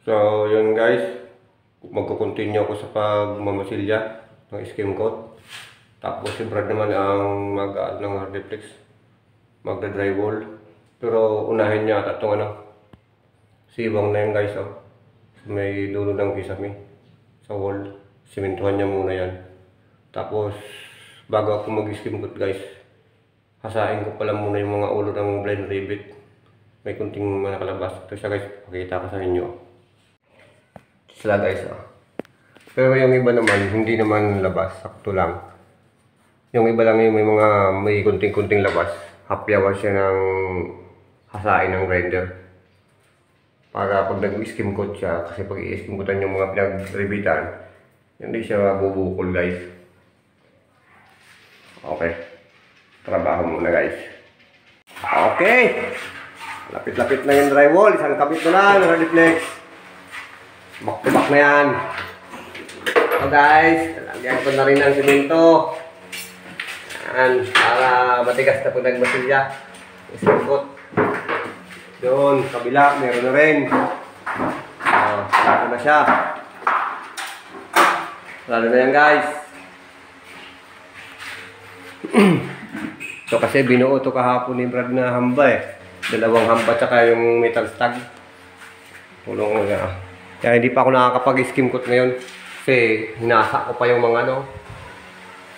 So, yun guys, magko-continue ako sa pagmamasilya ng skim coat. Tapos si Brad naman ang mag-add ng hardiplex, magda-drywall. Pero unahin niya ata itong sibang na yan guys, oh. May dulo ng kisame sa wall. Simentuhan niya muna yan. Tapos, bago ako mag-skim coat guys, hasain ko pala muna yung mga ulo ng blind rivet. May kunting nakalabas. Ito siya guys, pakita ko sa inyo. Sila guys, oh. Pero yung iba naman, hindi naman labas, sakto lang. Yung iba lang yung may kunting-kunting labas. Hapyawan siya ng hasain ng grinder. Para pag nag-skim coat siya, kasi pag i-skim coatan yung mga pinag-ribitan, hindi siya bubukol guys. Okay. Trabaho muna guys. Okay. Lapit-lapit na yung drywall. Isang kabit na lang ng hardiplex. Back to back na yan. So guys, talagyan ko na rin ng simento. Yan, para matigas na po nagmasilya. Isipot. Doon, kabila, meron na rin. Lalo na siya. Lalo na yan guys. So kasi binuo ito kahapon ni Brad na hamba eh. Dalawang hamba tsaka yung metal stag. Tulong nga. Kaya hindi pa ako nakakapag-skim coat ngayon. Kasi hinasa ko pa yung mga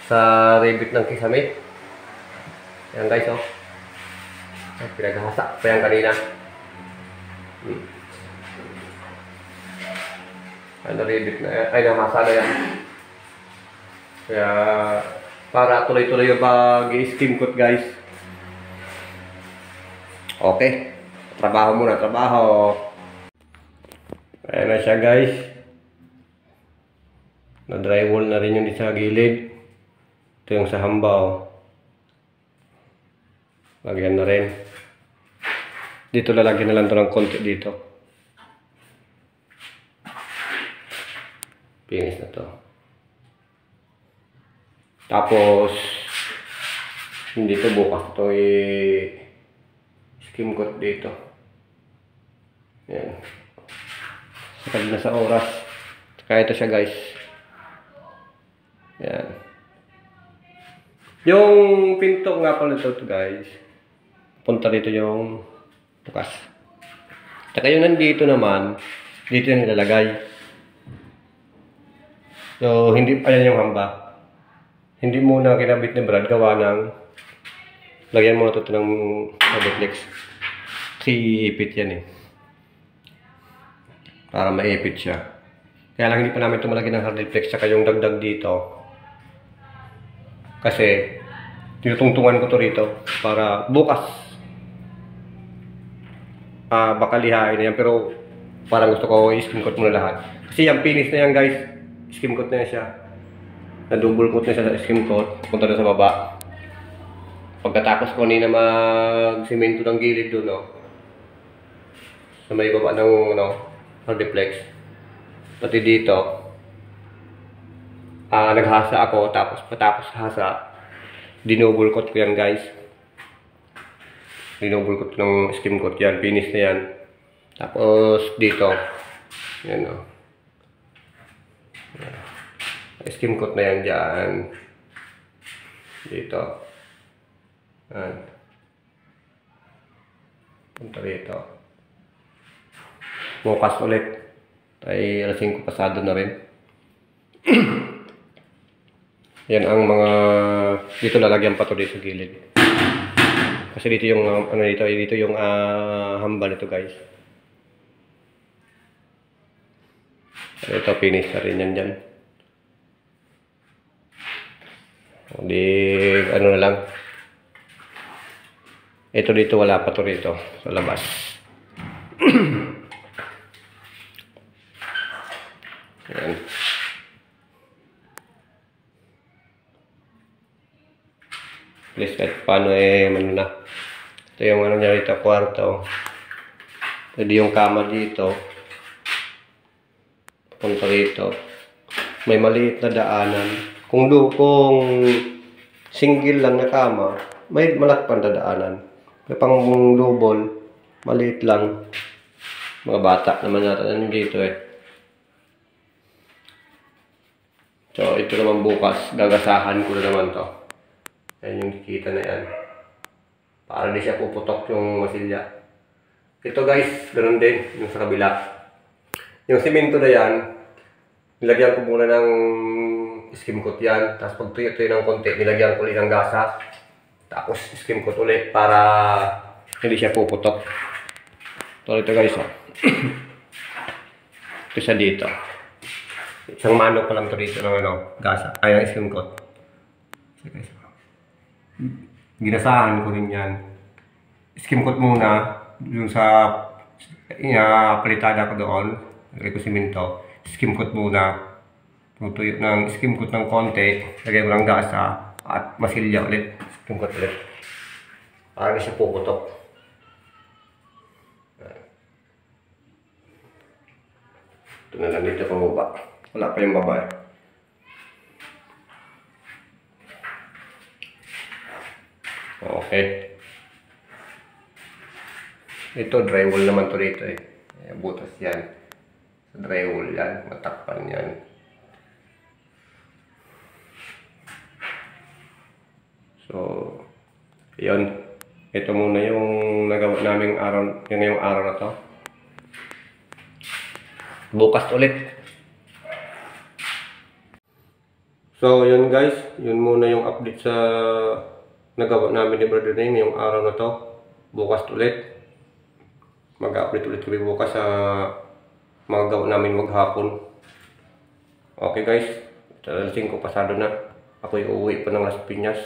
sa rivet ng kisame. Ayan guys, oh. Pinaghasa pa yan kanina. Ano rivet na yan? Ay, namasa na yan. Kaya para tuloy-tuloy yung pag-skim coat guys. Okay. Trabaho muna, trabaho. Ayan na siya guys. Na-drywall na rin yung sa gilid. Ito yung sa hambaw. Lagyan na rin. Dito lalagyan na lang ito ng konti dito. Finish na to. Tapos hindi to bukas ito skim coat dito. Yan. Sakad na sa oras. Kaya ito siya guys. Yan. Yung pinto nga pala ito guys. Punta dito yung bukas. Saka yung nandito naman, dito yung nilalagay. So, hindi pa yan yung hamba. Hindi muna kinabit ni Brad, gawa ng lagyan muna ito ng hardiplex. Kasi iipit yan eh. Para maipit siya. Kaya lang hindi pa namin ito malagyan ng hardiplex saka yung dagdag dito. Kasi tinutungtungan ko to rito para bukas baka lihain na yan, pero parang gusto ko i-skim coat muna lahat. Kasi yung finish na yan guys, skim coat na yan siya. Na-double coat na siya sa skim coat, punta na sa baba. Pagkatapos ko kanina mag-simento ng gilid doon, sa may baba ng hardiplex. Pati dito, naghasa ako, tapos patapos hasa, dinouble coat ko yan guys. Dinouble coat ng skim coat yan, finish na yan. Tapos dito, yan skim coat na yan dyan. Dito. Yan. Punta dito. Bukas ulit. Ay alas 5 pasado na rin. Yan ang mga dito lalagyan pa to dito sa gilid. Kasi dito yung dito yung hamba nito guys. Ito finish na rin yan dyan. Di na lang. Ito dito wala pa to rito sa labas. Yan. Please kahit paano na. Ito yung niya rito, kwarto. Pwede yung kama dito. Punta rito. May maliit na daanan. Kung single lang na kama, may malaki pang dadaanan. May pang double, maliit lang. Mga bata naman natin nandito eh. So, ito naman bukas, gagasahan ko na naman to. Yan yung kikita na yan. Para di siya puputok yung masilya. Ito guys, ganun din, yung sa kabila. Yung simento na yan, nilagyan ko muna ng skim coat yan. Tapos pag tuyo-tuyo ng konti, nilagyan ko ulit ng gasa. Tapos skim coat ulit para hindi siya puputok. Ito guys, oh. Ito siya dito. Isang manok pa lang ito dito ng gasa. Ay, ang skim coat. So guys, ginasahan ko rin yan. Skim coat muna. Yung sa palitada ko doon. Lagay ko simento. Skim coat muna. Tutuyo ng skim coat ng konti. Lagay ko ng gasa. At masilya ulit. Skim coat ulit. Para na siya puputok. Ito na lang dito pababa. Wala pa yung baba. Okay. Ito drywall naman to dito eh. Butas yan. Sa drywall yan. Matakpan yan. So, yun. Ito muna yung nagawa naming araw, yung ngayong araw na to. Bukas ulit. So, yun guys. Yun muna yung update sa nagawa namin ni Brother Name yung araw na to. Bukas ulit. Mag-update ulit kami bukas sa mga gawa namin maghapon. Okay guys. 5 pasado na. Ako'y uuwi pa ng Las Piñas.